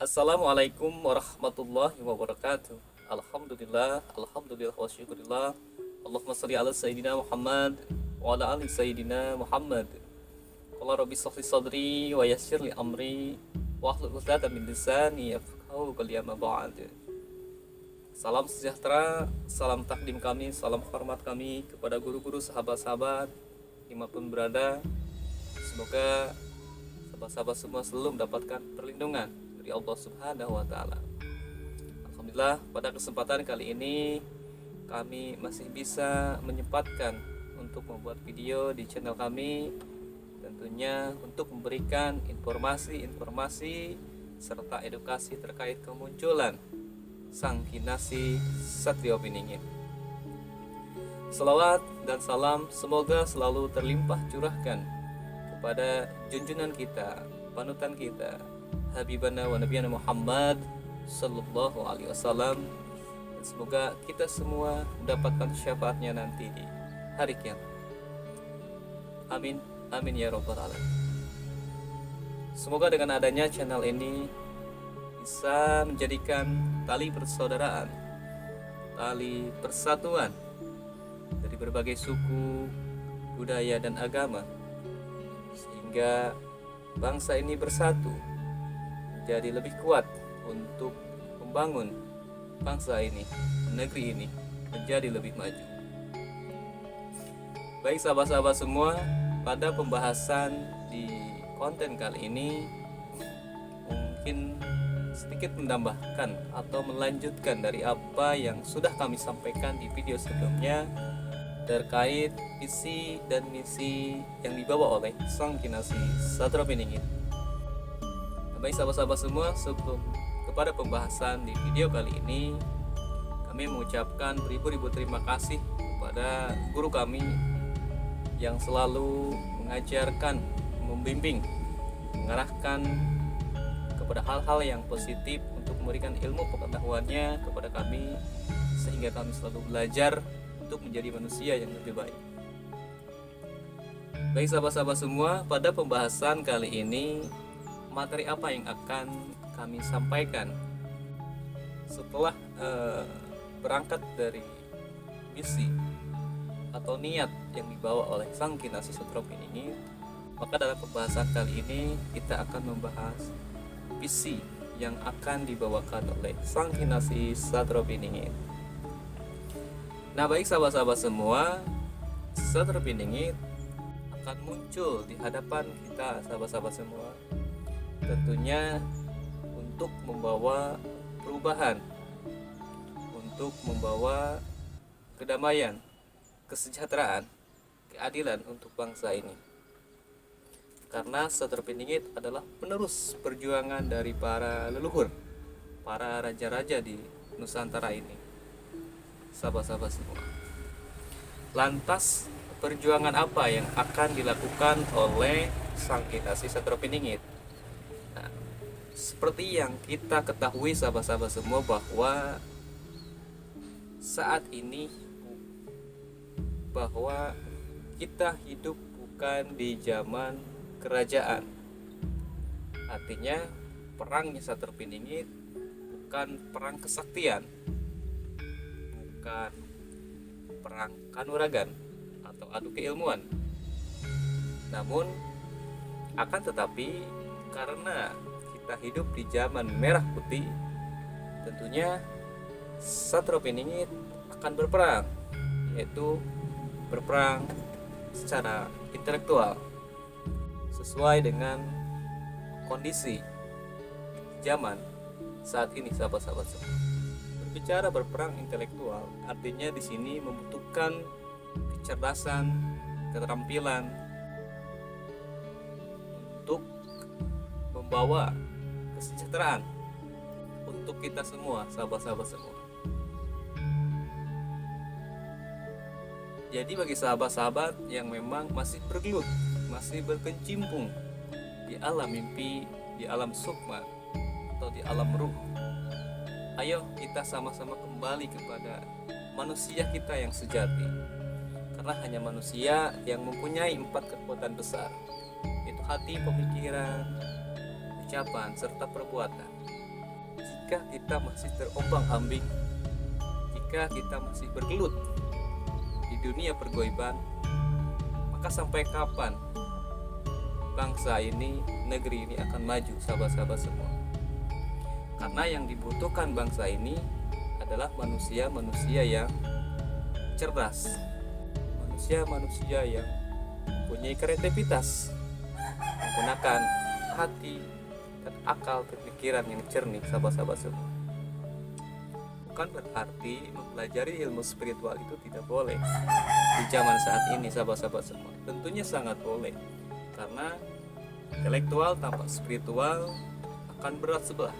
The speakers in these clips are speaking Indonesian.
Assalamualaikum warahmatullahi wabarakatuh. Alhamdulillah wa syukurillah. Allahumma salli ala Sayyidina Muhammad wa ala ali Sayyidina Muhammad. Qala rabbi shrah li sadri wa yassir li amri wa hlul 'uqdatam min lisani yafqahu qawli amma ba'd. Salam sejahtera, salam takdim kami, salam hormat kami kepada guru-guru, sahabat-sahabat dimanapun berada. Semoga sahabat-sahabat semua selalu mendapatkan perlindungan dari Allah Subhanahu wa taala. Alhamdulillah, pada kesempatan kali ini kami masih bisa menyempatkan untuk membuat video di channel kami, tentunya untuk memberikan informasi-informasi serta edukasi terkait kemunculan Sang Kinasih Satrio Piningit. Salawat dan salam semoga selalu terlimpah curahkan kepada junjungan kita, panutan kita, Habibana wa Nabiyana Muhammad sallallahu alaihi wasallam. Semoga kita semua mendapatkan syafaatnya nanti di hari kiamat. Amin, amin ya rabbal alamin. Semoga dengan adanya channel ini bisa menjadikan tali persaudaraan, tali persatuan dari berbagai suku, budaya dan agama, sehingga bangsa ini bersatu menjadi lebih kuat untuk membangun bangsa ini, negeri ini menjadi lebih maju. Baik sahabat-sahabat semua, pada pembahasan di konten kali ini mungkin sedikit menambahkan atau melanjutkan dari apa yang sudah kami sampaikan di video sebelumnya terkait visi dan misi yang dibawa oleh Sang Kinasih Satrio Piningit. Baik sahabat-sahabat semua, sebelum kepada pembahasan di video kali ini, kami mengucapkan beribu-ribu terima kasih kepada guru kami yang selalu mengajarkan, membimbing, mengarahkan kepada hal-hal yang positif untuk memberikan ilmu pengetahuannya kepada kami, sehingga kami selalu belajar untuk menjadi manusia yang lebih baik. Baik sahabat-sahabat semua, pada pembahasan kali ini materi apa yang akan kami sampaikan setelah berangkat dari misi atau niat yang dibawa oleh Sang Kinasih Satrio Piningit. Maka dalam pembahasan kali ini kita akan membahas visi yang akan dibawakan oleh Sang Kinasih Satrio Piningit. Nah baik sahabat-sahabat semua, Satrio Piningit akan muncul di hadapan kita sahabat-sahabat semua, tentunya untuk membawa perubahan, untuk membawa kedamaian, kesejahteraan, keadilan untuk bangsa ini. Karena Satrio Piningit adalah penerus perjuangan dari para leluhur, para raja-raja di Nusantara ini, sahabat-sahabat semua. Lantas perjuangan apa yang akan dilakukan oleh Sang Kinasih Satrio Piningit? Nah, seperti yang kita ketahui sahabat-sahabat semua, bahwa saat ini bahwa kita hidup bukan di zaman kerajaan. Artinya perangnya Satrio Piningit bukan perang kesaktian, bukan perang kanuragan atau adu keilmuan. Namun akan tetapi karena kita hidup di zaman merah putih, tentunya Satrio Piningit akan berperang, yaitu berperang secara intelektual sesuai dengan kondisi zaman saat ini, sahabat-sahabat semua. Berbicara berperang intelektual, artinya di sini membutuhkan kecerdasan, keterampilan untuk membawa kesejahteraan untuk kita semua, sahabat-sahabat semua. Jadi bagi sahabat-sahabat yang memang masih bergelut, masih berkecimpung di alam mimpi, di alam sukma atau di alam ruh, ayo kita sama-sama kembali kepada manusia kita yang sejati. Karena hanya manusia yang mempunyai 4 kekuatan besar, yaitu hati, pemikiran, ucapan, serta perbuatan. jika kita masih terombang-ambing, jika kita masih bergelut di dunia pergoiban, maka sampai kapan bangsa ini, negeri ini akan maju, sahabat-sahabat semua? Karena yang dibutuhkan bangsa ini adalah manusia-manusia yang cerdas, manusia-manusia yang mempunyai kreativitas, menggunakan hati dan akal pemikiran yang jernih, sahabat-sahabat semua. Bukan berarti mempelajari ilmu spiritual itu tidak boleh di zaman saat ini, sahabat-sahabat semua. Tentunya sangat boleh, karena intelektual tanpa spiritual akan berat sebelah.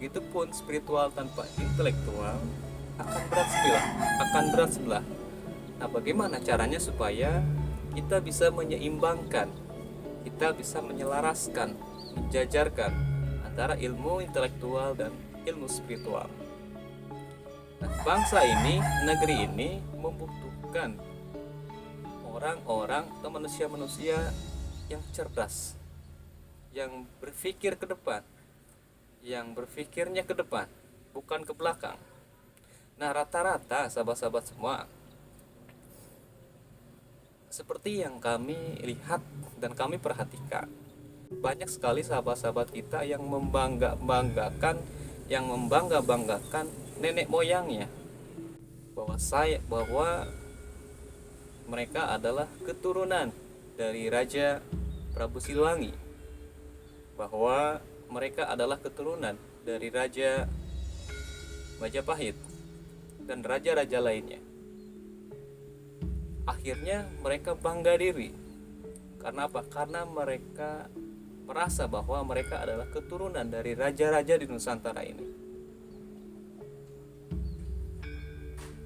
Begitupun spiritual tanpa intelektual akan berat sebelah. Nah, bagaimana caranya supaya kita bisa menyeimbangkan, kita bisa menyelaraskan, menjajarkan antara ilmu intelektual dan ilmu spiritual? Nah, bangsa ini, negeri ini membutuhkan orang-orang atau manusia-manusia yang cerdas, yang berpikir ke depan, yang berpikirnya ke depan, bukan ke belakang. Nah, rata-rata sahabat-sahabat semua, seperti yang kami lihat dan kami perhatikan, banyak sekali sahabat-sahabat kita yang membangga-banggakan nenek moyangnya, bahwa mereka adalah keturunan dari Raja Prabu Siliwangi, bahwa mereka adalah keturunan dari Raja Majapahit dan raja-raja lainnya. Akhirnya mereka bangga diri. Karena apa? Karena mereka merasa bahwa mereka adalah keturunan dari raja-raja di Nusantara ini.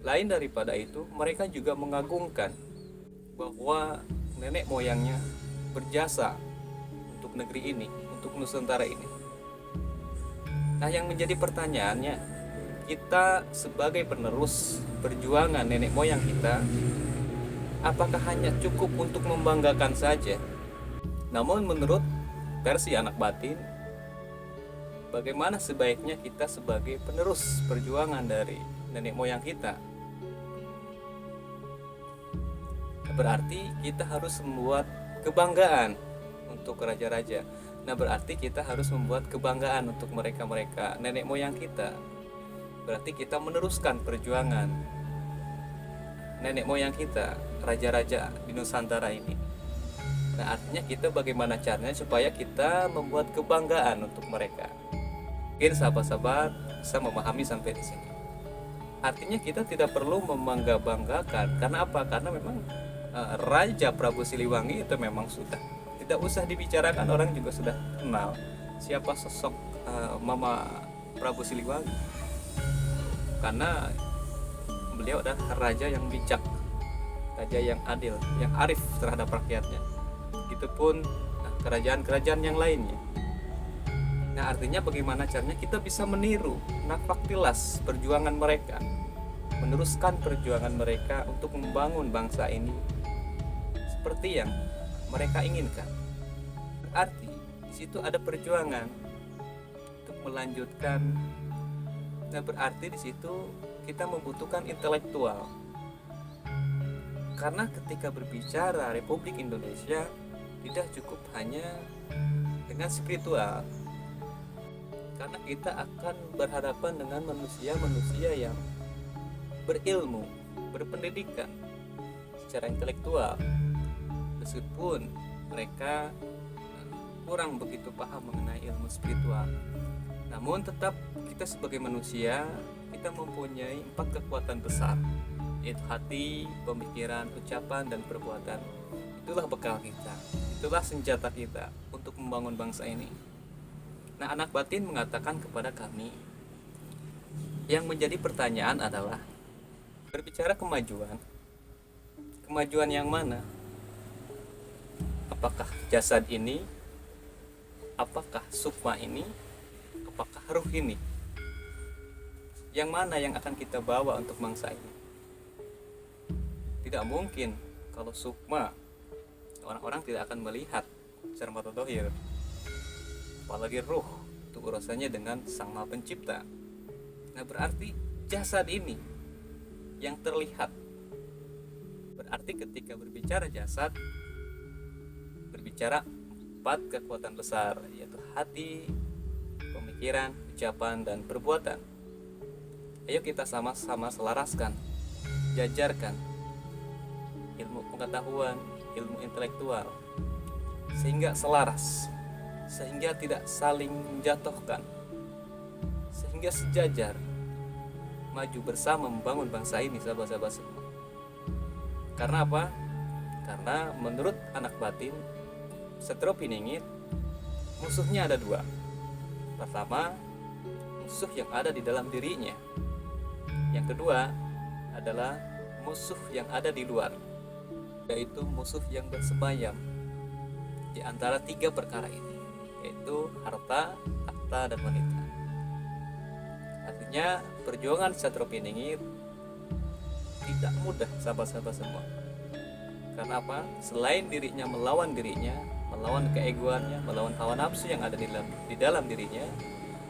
Lain daripada itu, mereka juga mengagungkan bahwa nenek moyangnya berjasa untuk negeri ini, untuk Nusantara ini. Nah, yang menjadi pertanyaannya, kita sebagai penerus perjuangan nenek moyang kita, apakah hanya cukup untuk membanggakan saja? Namun menurut versi anak batin, bagaimana sebaiknya kita sebagai penerus perjuangan dari nenek moyang kita? Berarti kita harus membuat kebanggaan untuk raja-raja. Nah, berarti kita harus membuat kebanggaan untuk mereka-mereka nenek moyang kita. Berarti kita meneruskan perjuangan nenek moyang kita, raja-raja di Nusantara ini. Nah, artinya kita bagaimana caranya supaya kita membuat kebanggaan untuk mereka. Mungkin sahabat-sahabat bisa memahami sampai di sini. Artinya kita tidak perlu membangga-banggakan. Karena apa? Karena memang Raja Prabu Siliwangi itu memang sudah tidak usah dibicarakan, orang juga sudah kenal siapa sosok Mama Prabu Siliwangi, karena beliau adalah raja yang bijak, raja yang adil, yang arif terhadap rakyatnya. Begitupun kerajaan-kerajaan yang lainnya. Nah, artinya bagaimana caranya kita bisa meniru nafaktilas perjuangan mereka, meneruskan perjuangan mereka untuk membangun bangsa ini seperti yang mereka inginkan. Berarti di situ ada perjuangan untuk melanjutkan. Nah, berarti di situ kita membutuhkan intelektual. Karena ketika berbicara Republik Indonesia tidak cukup hanya dengan spiritual. Karena kita akan berhadapan dengan manusia-manusia yang berilmu, berpendidikan secara intelektual, meskipun mereka kurang begitu paham mengenai ilmu spiritual. Namun tetap kita sebagai manusia, kita mempunyai 4 kekuatan besar, yaitu hati, pemikiran, ucapan, dan perbuatan. Itulah bekal kita, itulah senjata kita untuk membangun bangsa ini. Nah, anak batin mengatakan kepada kami, yang menjadi pertanyaan adalah, berbicara kemajuan yang mana? Apakah jasad ini? Apakah sukma ini? Apakah ruh ini? Yang mana yang akan kita bawa untuk bangsa ini? Tidak mungkin kalau sukma, orang-orang tidak akan melihat secara mata dohir. Apalagi ruh, itu urusannya dengan Sang Maha Pencipta. Nah, berarti jasad ini yang terlihat. Berarti ketika berbicara jasad, berbicara 4 kekuatan besar, yaitu hati, pemikiran, ucapan, dan perbuatan. Ayo kita sama-sama selaraskan, jajarkan ilmu pengetahuan, ilmu intelektual, sehingga selaras, sehingga tidak saling menjatuhkan, sehingga sejajar, maju bersama membangun bangsa ini, sahabat-sahabat semua. Karena apa? Karena menurut anak batin, Setro Piningit, musuhnya ada 2. Pertama, musuh yang ada di dalam dirinya. Yang kedua adalah musuh yang ada di luar, yaitu musuh yang bersemayam di antara 3 perkara ini, yaitu harta, takhta, dan wanita. Artinya perjuangan Setro Piningit tidak mudah, sahabat-sahabat semua. Karena apa? Selain dirinya melawan keegoannya, melawan hawa nafsu yang ada di dalam dirinya,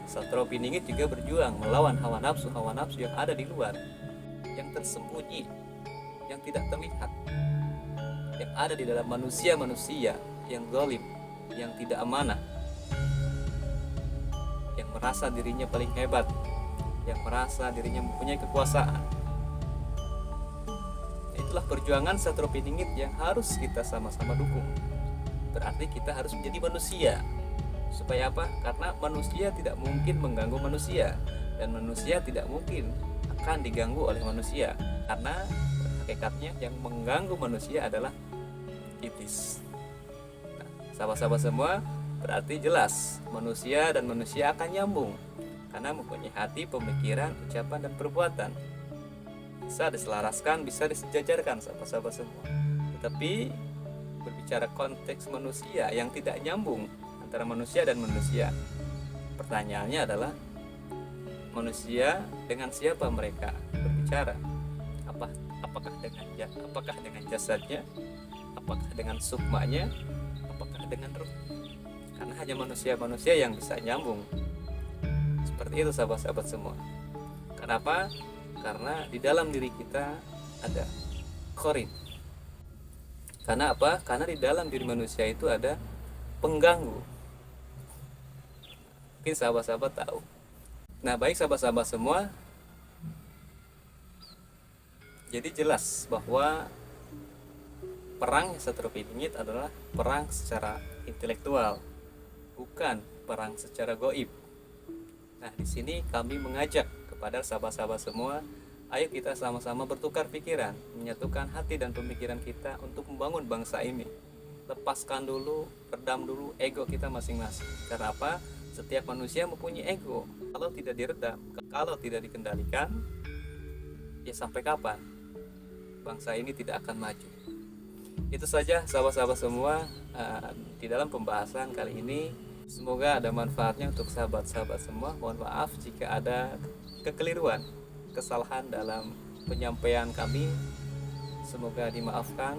Setro Piningit juga berjuang melawan hawa nafsu yang ada di luar, yang tersembunyi, yang tidak terlihat, yang ada di dalam manusia yang zalim, yang tidak amanah, yang merasa dirinya paling hebat, yang merasa dirinya mempunyai kekuasaan. Itulah perjuangan Setro Piningit yang harus kita sama-sama dukung. Berarti kita harus menjadi manusia. Supaya apa? Karena manusia tidak mungkin mengganggu manusia, dan manusia tidak mungkin akan diganggu oleh manusia. Karena hakikatnya yang mengganggu manusia adalah iblis. Nah, sahabat-sahabat semua, berarti jelas manusia dan manusia akan nyambung karena mempunyai hati, pemikiran, ucapan, dan perbuatan. Bisa diselaraskan, bisa disejajarkan, sahabat-sahabat semua. Tetapi berbicara konteks manusia yang tidak nyambung antara manusia dan manusia, pertanyaannya adalah manusia dengan siapa mereka berbicara? Apakah dengan jasadnya? Apakah dengan sukmanya? Apakah dengan ruh? Karena hanya manusia yang bisa nyambung. Seperti itu, sahabat-sahabat semua. Kenapa? Karena di dalam diri kita ada Qorin. Karena apa? Karena di dalam diri manusia itu ada pengganggu. Mungkin sahabat-sahabat tahu. Nah, baik sahabat-sahabat semua, jadi jelas bahwa perang Setro Piningit adalah perang secara intelektual, bukan perang secara goib. Nah, di sini kami mengajak kepada sahabat-sahabat semua, ayo kita sama-sama bertukar pikiran, menyatukan hati dan pemikiran kita untuk membangun bangsa ini. Lepaskan dulu, redam dulu ego kita masing-masing. Karena apa? Setiap manusia mempunyai ego. Kalau tidak diredam, kalau tidak dikendalikan, ya sampai kapan bangsa ini tidak akan maju. Itu saja sahabat-sahabat semua di dalam pembahasan kali ini. Semoga ada manfaatnya untuk sahabat-sahabat semua. Mohon maaf jika ada kekeliruan, kesalahan dalam penyampaian kami. Semoga dimaafkan.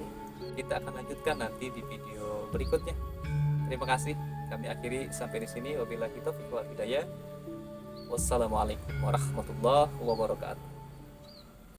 Kita akan lanjutkan nanti di video berikutnya. Terima kasih. Kami akhiri sampai di sini. Wabillahi taufiq wal hidayah. Wassalamualaikum warahmatullahi wabarakatuh.